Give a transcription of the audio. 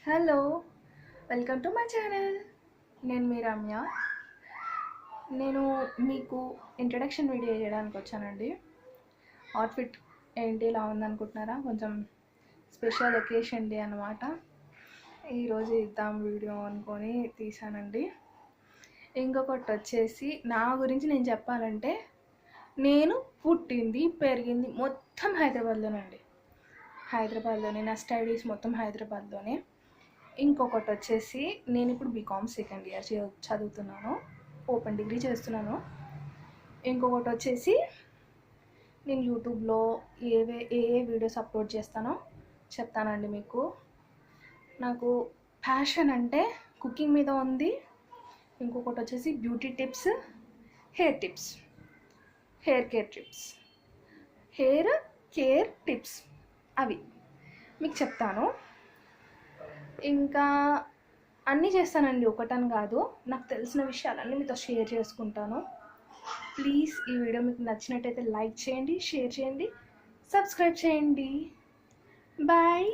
Hello, welcome to my channel. నేను మీ రమ్య. నేను మీకు ఇంట్రడక్షన్ వీడియో చేయడానికి వచ్చానండి. అవుట్ఫిట్ ఏంటి ఇలా ఉందనుకుంటున్నారా? కొంచెం స్పెషల్ ఒకేషన్ డే అనమాట. ఈరోజు ఇద్దాం వీడియో అనుకొని తీసానండి. ఇంకొకటి వచ్చేసి నా గురించి నేను చెప్పాలంటే, నేను పుట్టింది పెరిగింది మొత్తం హైదరాబాద్లోనండి. హైదరాబాద్లోనే నా స్టడీస్ మొత్తం హైదరాబాద్లోనే. ఇంకొకటి వచ్చేసి నేను ఇప్పుడు బీకామ్ సెకండ్ ఇయర్ చదువుతున్నాను, ఓపెన్ డిగ్రీ చేస్తున్నాను. ఇంకొకటి వచ్చేసి నేను యూట్యూబ్లో ఏ వీడియోస్ అప్లోడ్ చేస్తానో చెప్తానండి మీకు. నాకు ప్యాషన్ అంటే కుకింగ్ మీద ఉంది. ఇంకొకటి వచ్చేసి beauty tips, hair tips, hair care tips అవి మీకు చెప్తాను. ఇంకా అన్నీ చేస్తానండి, ఒకటని కాదు. నాకు తెలిసిన విషయాలన్నీ మీతో షేర్ చేసుకుంటాను. ప్లీజ్ ఈ వీడియో మీకు నచ్చినట్టయితే లైక్ చేయండి, షేర్ చేయండి, సబ్స్క్రైబ్ చేయండి. బాయ్.